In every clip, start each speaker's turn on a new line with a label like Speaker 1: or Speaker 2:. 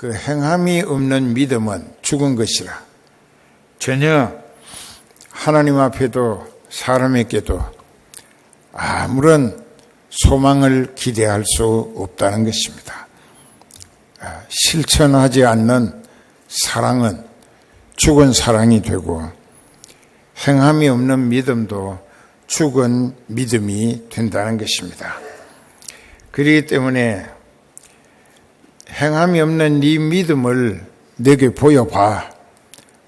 Speaker 1: 그 행함이 없는 믿음은 죽은 것이라. 전혀 하나님 앞에도 사람에게도 아무런 소망을 기대할 수 없다는 것입니다. 실천하지 않는 사랑은 죽은 사랑이 되고 행함이 없는 믿음도 죽은 믿음이 된다는 것입니다. 그렇기 때문에 행함이 없는 네 믿음을 내게 보여봐.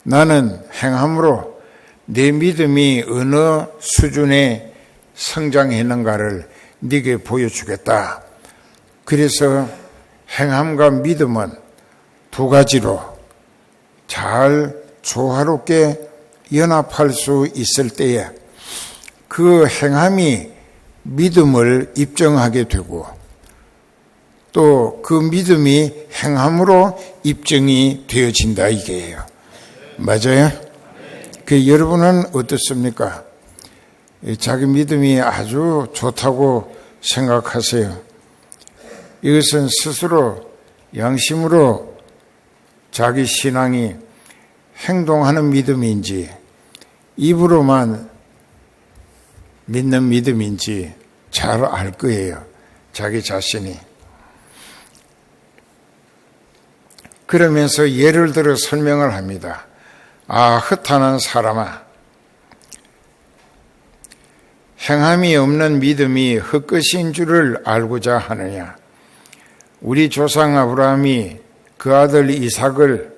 Speaker 1: 나는 행함으로 내 믿음이 어느 수준에 성장했는가를 네게 보여주겠다. 그래서 행함과 믿음은 두 가지로 잘 조화롭게 연합할 수 있을 때에 그 행함이 믿음을 입증하게 되고 또 그 믿음이 행함으로 입증이 되어진다 이게예요. 맞아요? 그 여러분은 어떻습니까? 자기 믿음이 아주 좋다고 생각하세요. 이것은 스스로 양심으로 자기 신앙이 행동하는 믿음인지 입으로만 믿는 믿음인지 잘 알 거예요. 자기 자신이. 그러면서 예를 들어 설명을 합니다. 흩어난 사람아, 행함이 없는 믿음이 헛것인 줄을 알고자 하느냐. 우리 조상 아브라함이 그 아들 이삭을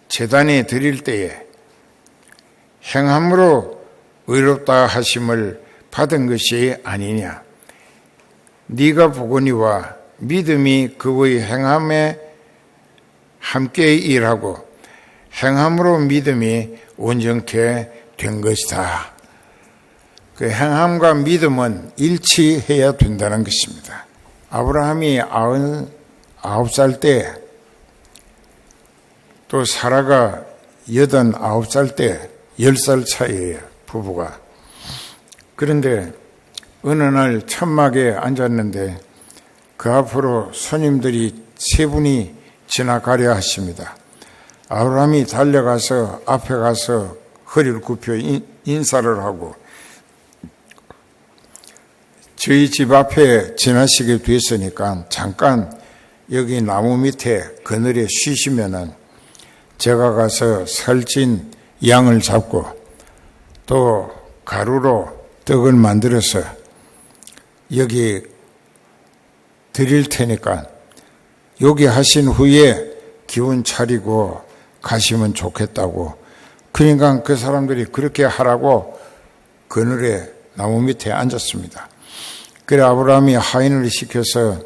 Speaker 1: 제단에 드릴 때에 행함으로 의롭다 하심을 받은 것이 아니냐. 네가 보거니와 믿음이 그의 행함에 함께 일하고 행함으로 믿음이 온전케 된 것이다. 그 행함과 믿음은 일치해야 된다는 것입니다. 아브라함이 99살 때 또 사라가 89살 때 10살 차이예요. 부부가. 그런데 어느 날 천막에 앉았는데 그 앞으로 손님들이 세 분이 지나가려 하십니다. 아브라함이 달려가서 앞에 가서 허리를 굽혀 인사를 하고 저희 집 앞에 지나시게 됐으니까 잠깐 여기 나무 밑에 그늘에 쉬시면은 제가 가서 살찐 양을 잡고 또 가루로 떡을 만들어서 여기 드릴 테니까 여기 하신 후에 기운 차리고 가시면 좋겠다고. 그러니까 그 사람들이 그렇게 하라고 그늘에 나무 밑에 앉았습니다. 그래 아브라함이 하인을 시켜서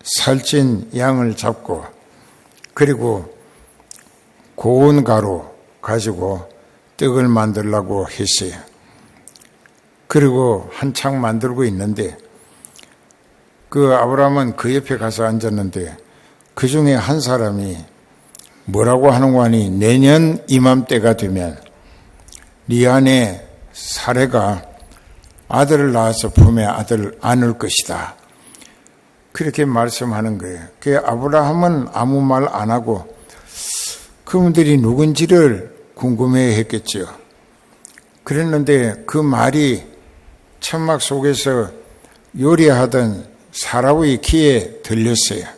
Speaker 1: 살찐 양을 잡고 그리고 고운 가루 가지고 떡을 만들려고 했어요. 그리고 한창 만들고 있는데 그 아브라함은 그 옆에 가서 앉았는데 그 중에 한 사람이 뭐라고 하는 거 아니, 내년 이맘때가 되면 네 안에 사례가 아들을 낳아서 품에 아들을 안을 것이다. 그렇게 말씀하는 거예요. 그 아브라함은 아무 말 안 하고 그분들이 누군지를 궁금해 했겠죠. 그랬는데 그 말이 천막 속에서 요리하던 사라의 귀에 들렸어요.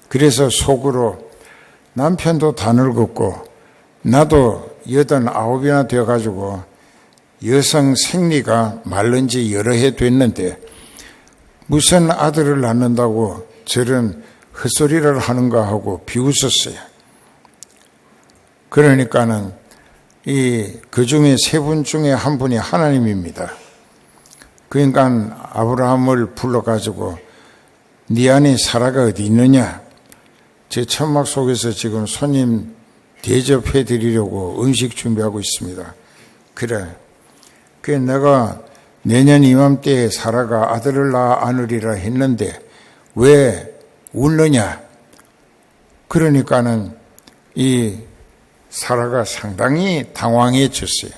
Speaker 1: 그래서 속으로 남편도 다 늙었고 나도 89이나 되어가지고 여성 생리가 마른 지 여러 해 됐는데 무슨 아들을 낳는다고 저런 헛소리를 하는가 하고 비웃었어요. 그러니까는 그 중에 세 분 중에 한 분이 하나님입니다. 그러니까 아브라함을 불러가지고 네 안에 사라가 어디 있느냐? 제 천막 속에서 지금 손님 대접해 드리려고 음식 준비하고 있습니다. 그래. 그래 내가 내년 이맘때에 사라가 아들을 낳아 안으리라 했는데 왜 울느냐? 그러니까는 이 사라가 상당히 당황해졌어요.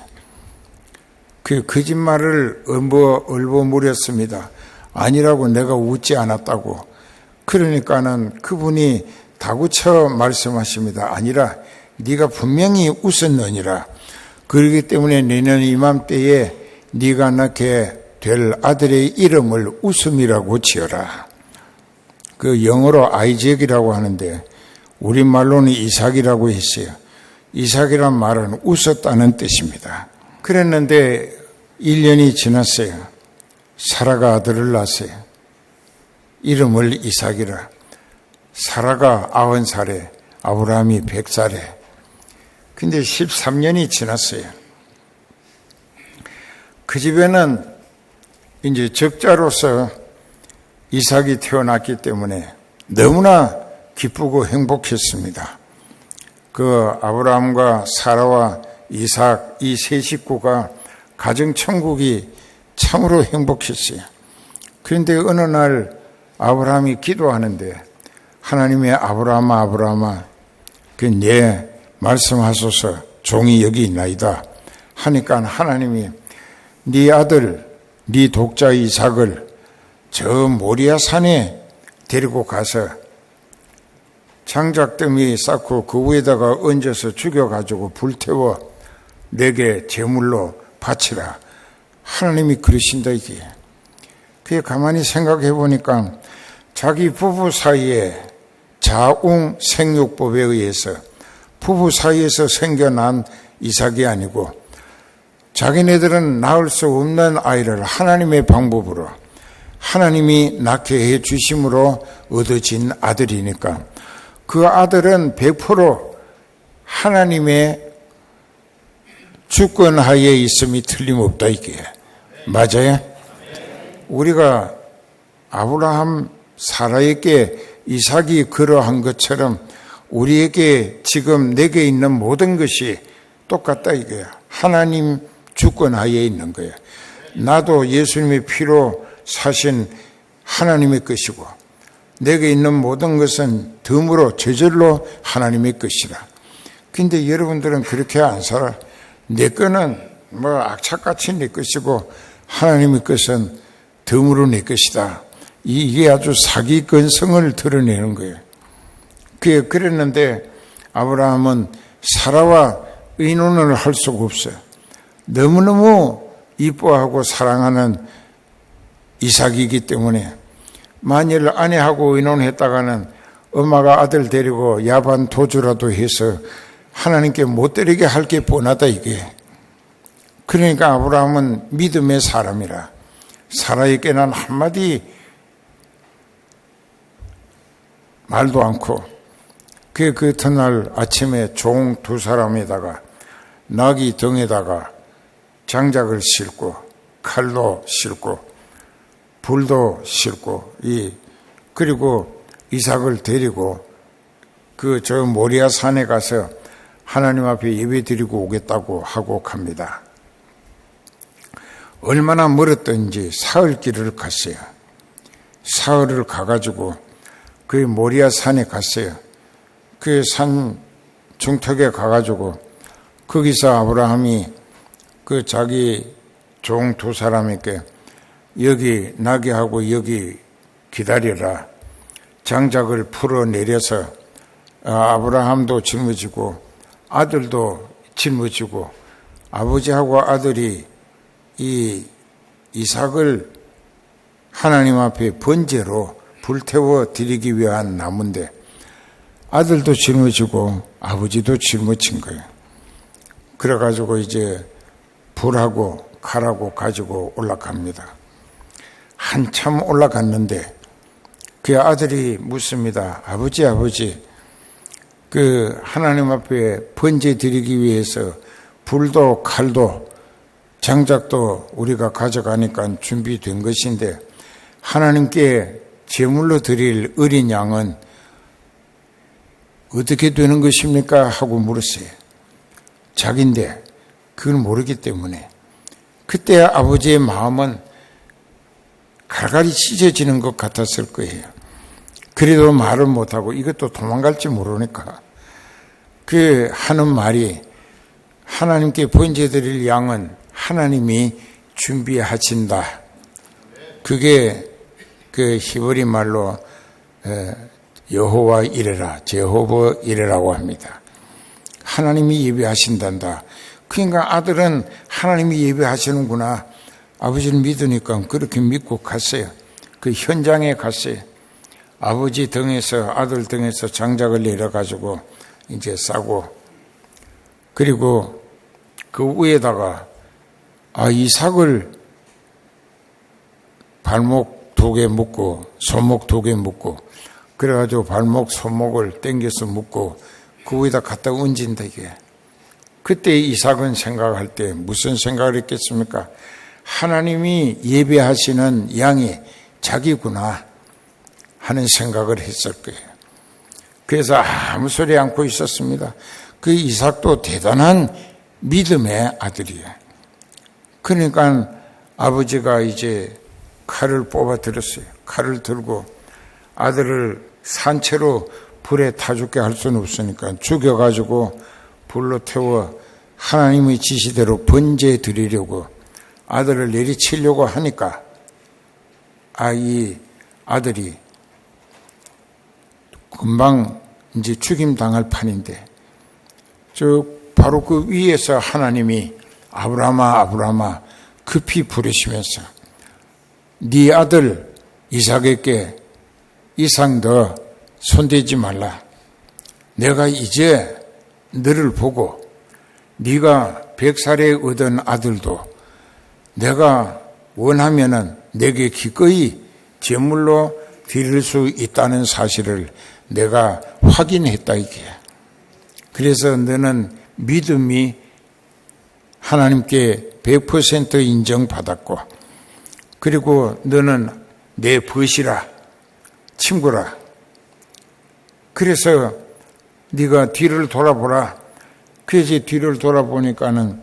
Speaker 1: 그 거짓말을 얼버무렸습니다. 아니라고 내가 웃지 않았다고. 그러니까는 그분이 다구쳐 말씀하십니다. 아니라 네가 분명히 웃었느니라. 그렇기 때문에 내년 이맘때에 네가 낳게 될 아들의 이름을 웃음이라고 지어라. 그 영어로 아이잭이라고 하는데 우리말로는 이삭이라고 했어요. 이삭이란 말은 웃었다는 뜻입니다. 그랬는데 1년이 지났어요. 사라가 아들을 낳았어요. 이름을 이삭이라. 사라가 90살에 아브라함이 100살에. 근데 13년이 지났어요. 그 집에는 이제 적자로서 이삭이 태어났기 때문에 너무나 기쁘고 행복했습니다. 그 아브라함과 사라와 이삭 이 세 식구가 가정천국이 참으로 행복했어요. 그런데 어느 날 아브라함이 기도하는데 하나님의 아브라함아 아브라함아 네 말씀하소서 종이 여기 있나이다 하니까 하나님이 네 아들 네 독자 이삭을 저 모리아 산에 데리고 가서 장작더미 쌓고 그 위에다가 얹어서 죽여가지고 불태워 내게 제물로 바치라. 하나님이 그러신다 이게. 그게 가만히 생각해 보니까 자기 부부 사이에 자웅 생육법에 의해서 부부 사이에서 생겨난 이삭이 아니고 자기네들은 낳을 수 없는 아이를 하나님의 방법으로 하나님이 낳게 해 주심으로 얻어진 아들이니까 그 아들은 100% 하나님의 주권하에 있음이 틀림없다 이게. 맞아요? 우리가 아브라함 사라에게 이삭이 그러한 것처럼 우리에게 지금 내게 있는 모든 것이 똑같다 이거야. 하나님 주권하에 있는 거야. 나도 예수님의 피로 사신 하나님의 것이고 내게 있는 모든 것은 덤으로 저절로 하나님의 것이라. 근데 여러분들은 그렇게 안 살아. 내 거는 뭐 악착같이 내 것이고 하나님의 것은 덤으로 내 것이다. 이게 아주 사기건성을 드러내는 거예요. 그랬는데 아브라함은 사라와 의논을 할 수가 없어요. 너무너무 이뻐하고 사랑하는 이삭이기 때문에 만일 아내하고 의논했다가는 엄마가 아들 데리고 야반 도주라도 해서 하나님께 못 드리게 할 게 뻔하다 이게. 그러니까 아브라함은 믿음의 사람이라 사라에게는 한마디 말도 않고 그 이튿날 아침에 종 두 사람에다가 나귀 등에다가 장작을 싣고 칼도 싣고 불도 싣고 그리고 이삭을 데리고 저 모리아 산에 가서 하나님 앞에 예배 드리고 오겠다고 하고 갑니다. 얼마나 멀었던지 사흘 길을 갔어요. 사흘을 가가지고 그 모리아 산에 갔어요. 그 산 중턱에 가가지고 거기서 아브라함이 그 자기 종 두 사람에게 여기 나귀하고 여기 기다려라. 장작을 풀어내려서 아브라함도 짊어지고 아들도 짊어지고 아버지하고 아들이 이 이삭을 하나님 앞에 번제로 불태워 드리기 위한 나무인데 아들도 짊어지고 아버지도 짊어진 거예요. 그래가지고 이제 불하고 칼하고 가지고 올라갑니다. 한참 올라갔는데 그 아들이 묻습니다. 아버지 그 하나님 앞에 번제 드리기 위해서 불도 칼도 장작도 우리가 가져가니까 준비된 것인데 하나님께 제물로 드릴 어린 양은 어떻게 되는 것입니까? 하고 물었어요. 자기인데 그걸 모르기 때문에. 그때 아버지의 마음은 갈갈이 찢어지는 것 같았을 거예요. 그래도 말을 못하고 이것도 도망갈지 모르니까 그 하는 말이 하나님께 번제 드릴 양은 하나님이 준비하신다. 그게 그 히브리 말로 여호와 이레라, 제호버 이레라고 합니다. 하나님이 예배하신단다. 그러니까 아들은 하나님이 예배하시는구나. 아버지를 믿으니까 그렇게 믿고 갔어요. 그 현장에 갔어요. 아버지 등에서, 아들 등에서 장작을 내려가지고 이제 싸고, 그리고 그 위에다가 이삭을 발목 2개 묶고 손목 2개 묶고, 그래가지고 발목 손목을 당겨서 묶고 그 위에다 갖다 얹은다 이게. 그때 이삭은 생각할 때 무슨 생각을 했겠습니까? 하나님이 예배하시는 양이 자기구나 하는 생각을 했을 거예요. 그래서 아무 소리 않고 있었습니다. 그 이삭도 대단한 믿음의 아들이에요. 그러니까 아버지가 이제 칼을 뽑아 들었어요. 칼을 들고 아들을 산채로 불에 타 죽게 할 수는 없으니까 죽여가지고 불로 태워 하나님의 지시대로 번제해 드리려고 아들을 내리치려고 하니까 이 아들이 금방 이제 죽임 당할 판인데, 바로 그 위에서 하나님이 아브라함아 아브라함아 급히 부르시면서 네 아들 이삭에게 이상 너 손대지 말라. 내가 이제 너를 보고 네가 100살에 얻은 아들도 내가 원하면은 내게 기꺼이 제물로 드릴 수 있다는 사실을 내가 확인했다 이게. 그래서 너는 믿음이 하나님께 100% 인정받았고, 그리고 너는 내 벗이라, 친구라. 그래서 네가 뒤를 돌아보라. 그래서 뒤를 돌아보니까는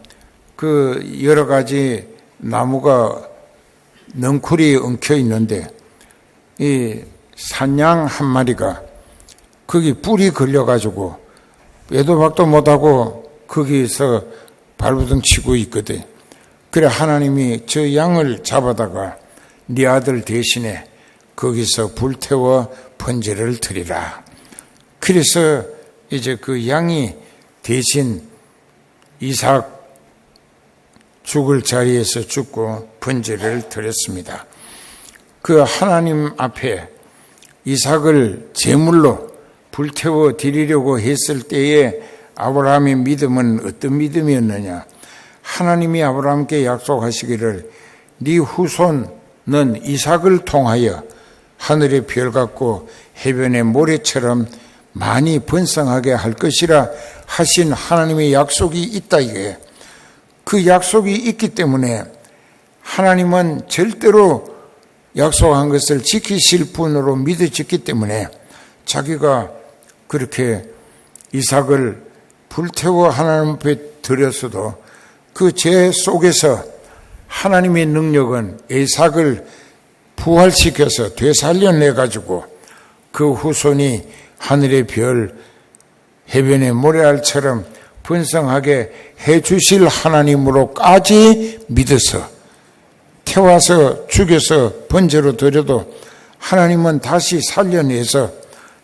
Speaker 1: 그 여러 가지 나무가 넝쿨이 엉켜 있는데 이 산양 한 마리가 거기 뿔이 걸려가지고 빼도 박도 못하고 거기서 발버둥 치고 있거든. 그래 하나님이 저 양을 잡아다가 네 아들 대신에 거기서 불태워 번제를 드리라. 그래서 이제 그 양이 대신 이삭 죽을 자리에서 죽고 번제를 드렸습니다. 그 하나님 앞에 이삭을 제물로 불태워 드리려고 했을 때에 아브라함의 믿음은 어떤 믿음이었느냐? 하나님이 아브라함께 약속하시기를 네 후손은 이삭을 통하여 하늘의 별 같고 해변의 모래처럼 많이 번성하게 할 것이라 하신 하나님의 약속이 있다 이게. 그 약속이 있기 때문에 하나님은 절대로 약속한 것을 지키실 분으로 믿어졌기 때문에 자기가 그렇게 이삭을 불태워 하나님 앞에 드렸어도 그 죄 속에서 하나님의 능력은 이삭을 부활시켜서 되살려내가지고 그 후손이 하늘의 별, 해변의 모래알처럼 번성하게 해주실 하나님으로까지 믿어서 태워서 죽여서 번제로 드려도 하나님은 다시 살려내서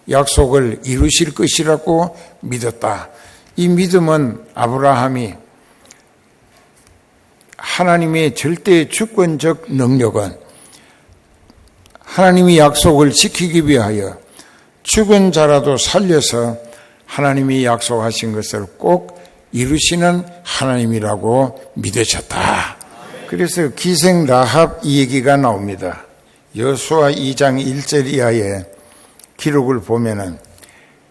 Speaker 1: 약속을 이루실 것이라고 믿었다. 이 믿음은 아브라함이 하나님의 절대 주권적 능력은 하나님의 약속을 지키기 위하여 죽은 자라도 살려서 하나님이 약속하신 것을 꼭 이루시는 하나님이라고 믿으셨다. 그래서 기생 라합 이 얘기가 나옵니다. 여호수아 2장 1절 이하의 기록을 보면은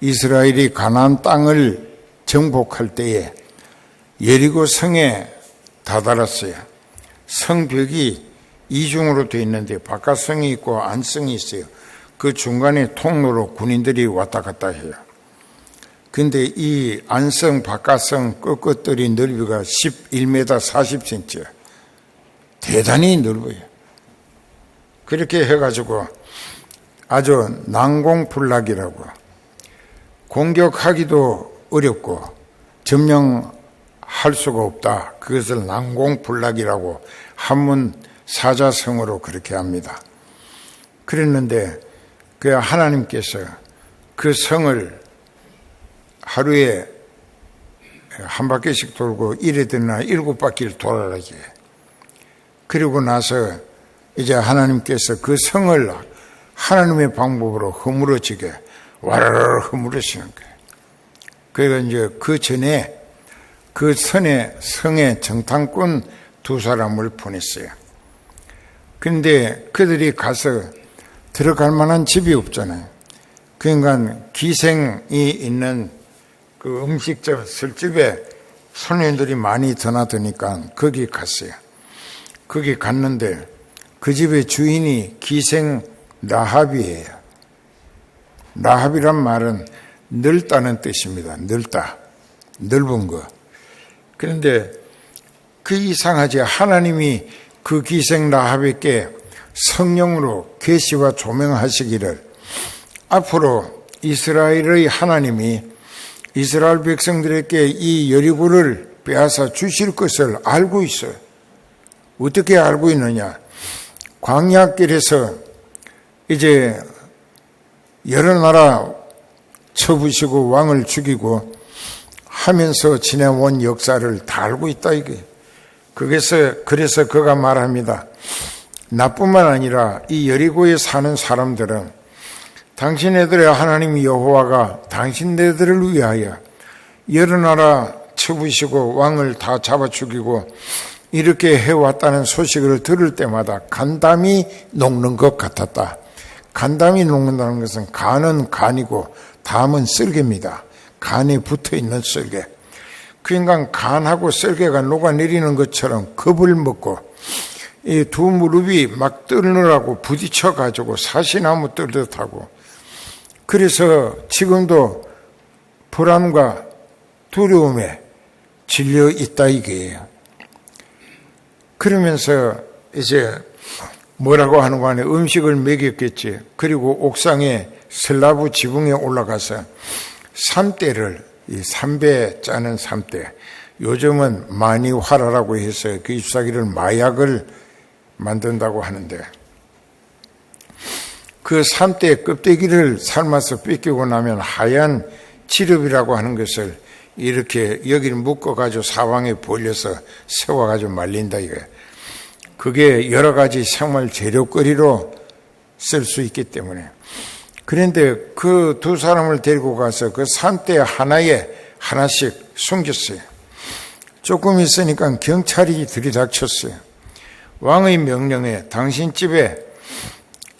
Speaker 1: 이스라엘이 가나안 땅을 정복할 때에 여리고 성에 다다랐어요. 성벽이 이중으로 되어 있는데 바깥성이 있고 안성이 있어요. 그 중간에 통로로 군인들이 왔다 갔다 해요. 근데 이 안성, 바깥성 끝끝들이 넓이가 11m 40cm. 대단히 넓어요. 그렇게 해가지고 아주 난공불락이라고 공격하기도 어렵고 점령할 수가 없다. 그것을 난공불락이라고 한문 사자성어로 그렇게 합니다. 그랬는데 그 하나님께서 그 성을 하루에 한 바퀴씩 돌고 이래되나 7바퀴를 돌아라게. 그리고 나서 이제 하나님께서 그 성을 하나님의 방법으로 허물어지게 와르르 허물으시는 거예요. 그래서 이제 그 전에 그 성에 정탐꾼 2사람을 보냈어요. 그런데 그들이 가서 들어갈 만한 집이 없잖아요. 그러니까 기생이 있는 그 음식점 술집에 손님들이 많이 드나드니까 거기 갔어요. 거기 갔는데 그 집의 주인이 기생 라합이에요. 라합이란 말은 넓다는 뜻입니다. 넓다. 넓은 거. 그런데 그 이상하지, 하나님이 그 기생 라합에게 성령으로 계시와 조명하시기를 앞으로 이스라엘의 하나님이 이스라엘 백성들에게 이 여리고를 빼앗아 주실 것을 알고 있어요. 어떻게 알고 있느냐? 광야길에서 이제 여러 나라 쳐부시고 왕을 죽이고 하면서 지내온 역사를 다 알고 있다 이게. 그래서 그가 말합니다. 나뿐만 아니라 이 여리고에 사는 사람들은 당신네들의 하나님 여호와가 당신네들을 위하여 여러 나라 쳐부시고 왕을 다 잡아 죽이고 이렇게 해왔다는 소식을 들을 때마다 간담이 녹는 것 같았다. 간담이 녹는다는 것은 간은 간이고 담은 썰개입니다. 간에 붙어있는 썰개. 그러니까 간하고 썰개가 녹아내리는 것처럼 겁을 먹고 이 두 무릎이 막 떨느라고 부딪혀가지고 사시나무 떨듯 하고, 그래서 지금도 불안과 두려움에 질려 있다 이게요. 그러면서 이제 뭐라고 하는 거 아니에요. 음식을 먹였겠지. 그리고 옥상에 슬라브 지붕에 올라가서 삼대를, 이 삼배 짜는 삼대, 요즘은 마니화라라고 해서 그 잎사귀를 마약을 만든다고 하는데, 그 삼대 껍데기를 삶아서 뺏기고 나면 하얀 지릅이라고 하는 것을 이렇게 여기를 묶어가지고 사방에 벌려서 세워가지고 말린다 이거예요. 그게 여러 가지 생활 재료거리로 쓸 수 있기 때문에. 그런데 그 2사람을 데리고 가서 그 산대 하나에 하나씩 숨겼어요. 조금 있으니까 경찰이 들이닥쳤어요. 왕의 명령에 당신 집에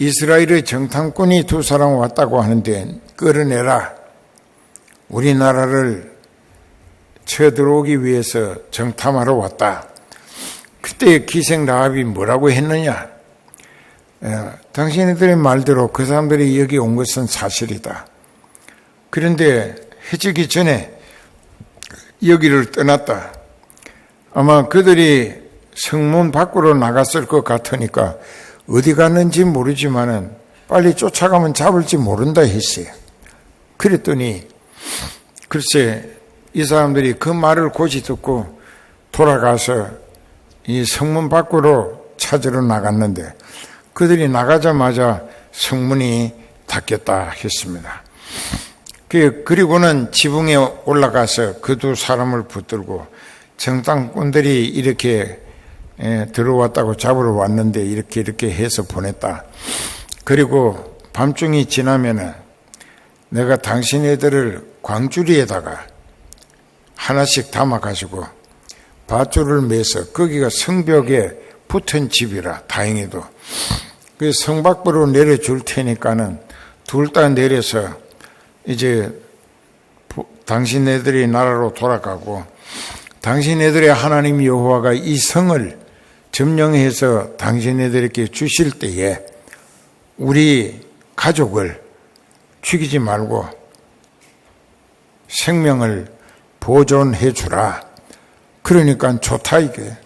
Speaker 1: 이스라엘의 정탐꾼이 2사람 왔다고 하는데 끌어내라. 우리나라를 쳐들어오기 위해서 정탐하러 왔다. 그때 기생 라합이 뭐라고 했느냐? 당신들의 말대로 그 사람들이 여기 온 것은 사실이다. 그런데 해지기 전에 여기를 떠났다. 아마 그들이 성문 밖으로 나갔을 것 같으니까 어디 갔는지 모르지만은 빨리 쫓아가면 잡을지 모른다 했어요. 그랬더니 글쎄 이 사람들이 그 말을 고지 듣고 돌아가서 이 성문 밖으로 찾으러 나갔는데 그들이 나가자마자 성문이 닫혔다 했습니다. 그리고는 지붕에 올라가서 그 2사람을 붙들고 정탐꾼들이 이렇게 들어왔다고 잡으러 왔는데 이렇게 해서 보냈다. 그리고 밤중이 지나면은 내가 당신네들을 광주리에다가 하나씩 담아가지고 밧줄을 매서, 거기가 성벽에 붙은 집이라 다행히도 그 성 밖으로 내려줄 테니까는 둘 다 내려서 이제 당신네들이 나라로 돌아가고 당신네들의 하나님 여호와가 이 성을 점령해서 당신네들에게 주실 때에 우리 가족을 죽이지 말고 생명을 보존해 주라. 그러니까 좋다 이게.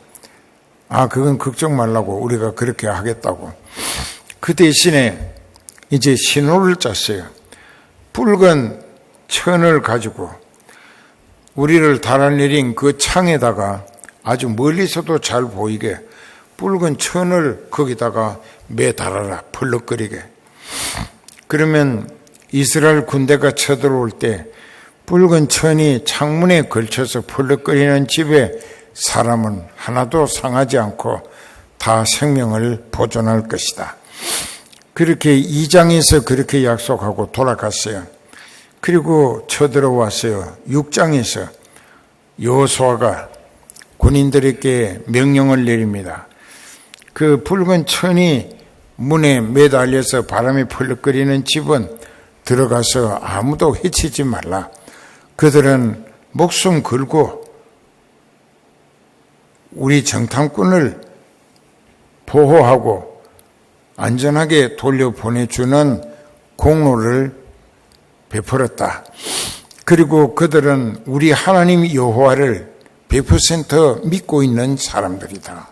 Speaker 1: 그건 걱정 말라고 우리가 그렇게 하겠다고. 그 대신에 이제 신호를 짰어요. 붉은 천을 가지고 우리를 달아내린 그 창에다가 아주 멀리서도 잘 보이게 붉은 천을 거기다가 매달아라. 펄럭거리게. 그러면 이스라엘 군대가 쳐들어올 때 붉은 천이 창문에 걸쳐서 펄럭거리는 집에 사람은 하나도 상하지 않고 다 생명을 보존할 것이다. 그렇게 2장에서 그렇게 약속하고 돌아갔어요. 그리고 쳐들어왔어요. 6장에서 여호수아가 군인들에게 명령을 내립니다. 그 붉은 천이 문에 매달려서 바람이 펄럭거리는 집은 들어가서 아무도 해치지 말라. 그들은 목숨 걸고 우리 정탐꾼을 보호하고 안전하게 돌려보내주는 공로를 베풀었다. 그리고 그들은 우리 하나님 여호와를 100% 믿고 있는 사람들이다.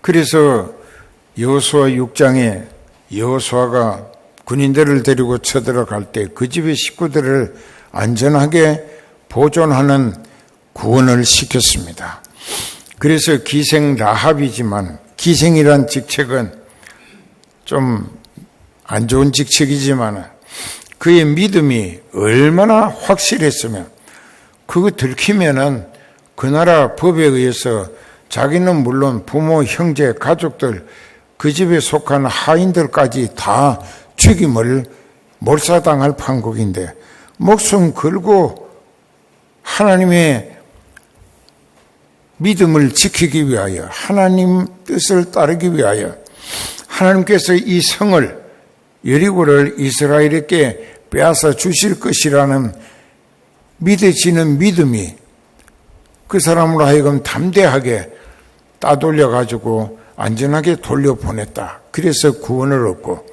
Speaker 1: 그래서 여호수아 6장에 여호수아가 군인들을 데리고 쳐들어갈 때 그 집의 식구들을 안전하게 보존하는 구원을 시켰습니다. 그래서 기생 라합이지만, 기생이란 직책은 좀 안 좋은 직책이지만 그의 믿음이 얼마나 확실했으면, 그거 들키면은 그 나라 법에 의해서 자기는 물론 부모, 형제, 가족들, 그 집에 속한 하인들까지 다 죽임을 몰사당할 판국인데 목숨 걸고 하나님의 믿음을 지키기 위하여, 하나님 뜻을 따르기 위하여 하나님께서 이 성을, 여리고를 이스라엘에게 빼앗아 주실 것이라는 믿어지는 믿음이 그 사람으로 하여금 담대하게 따돌려가지고 안전하게 돌려보냈다. 그래서 구원을 얻고,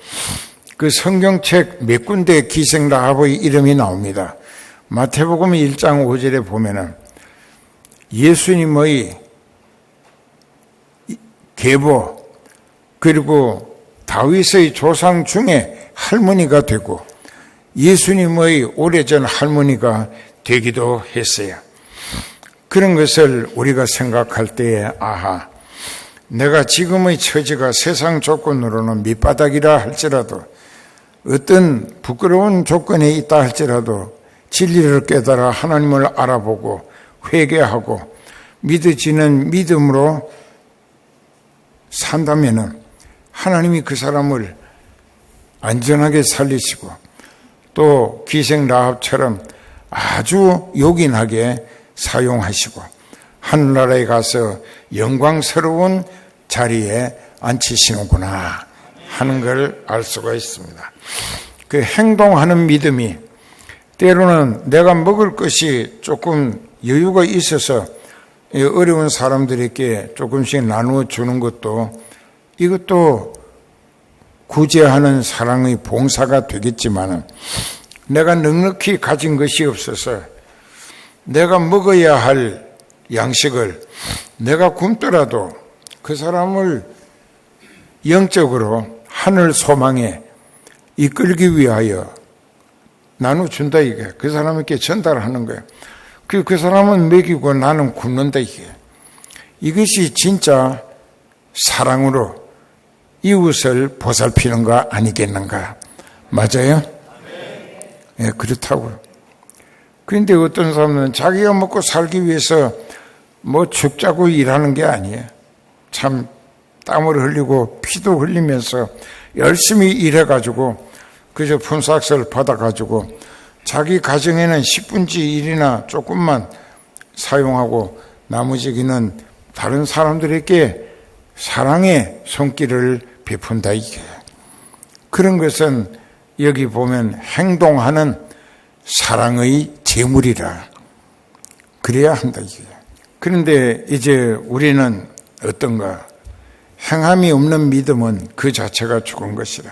Speaker 1: 그 성경책 몇 군데 기생 라합의 이름이 나옵니다. 마태복음 1장 5절에 보면은 예수님의 계보, 그리고 다윗의 조상 중에 할머니가 되고 예수님의 오래전 할머니가 되기도 했어요. 그런 것을 우리가 생각할 때에, 아하, 내가 지금의 처지가 세상 조건으로는 밑바닥이라 할지라도, 어떤 부끄러운 조건에 있다 할지라도 진리를 깨달아 하나님을 알아보고 회개하고 믿어지는 믿음으로 산다면은 하나님이 그 사람을 안전하게 살리시고 또 기생 라합처럼 아주 요긴하게 사용하시고 하늘나라에 가서 영광스러운 자리에 앉히시는구나 하는 걸 알 수가 있습니다. 그 행동하는 믿음이, 때로는 내가 먹을 것이 조금 여유가 있어서 어려운 사람들에게 조금씩 나누어 주는 것도, 이것도 구제하는 사랑의 봉사가 되겠지만, 내가 넉넉히 가진 것이 없어서 내가 먹어야 할 양식을 내가 굶더라도 그 사람을 영적으로 하늘 소망에 이끌기 위하여 나눠준다, 이게. 그 사람에게 전달하는 거예요. 그 사람은 먹이고 나는 굶는다, 이게. 이것이 진짜 사랑으로 이웃을 보살피는 거 아니겠는가? 맞아요? 예, 그렇다고요. 그런데 어떤 사람은 자기가 먹고 살기 위해서 뭐 죽자고 일하는 게 아니에요. 참 땀을 흘리고 피도 흘리면서 열심히 일해가지고 그저 품삯을 받아가지고 자기 가정에는 10분지 1이나 조금만 사용하고 나머지는 다른 사람들에게 사랑의 손길을 베푼다, 이게. 그런 것은 여기 보면 행동하는 사랑의 제물이라 그래야 한다, 이게. 그런데 이제 우리는 어떤가? 행함이 없는 믿음은 그 자체가 죽은 것이라.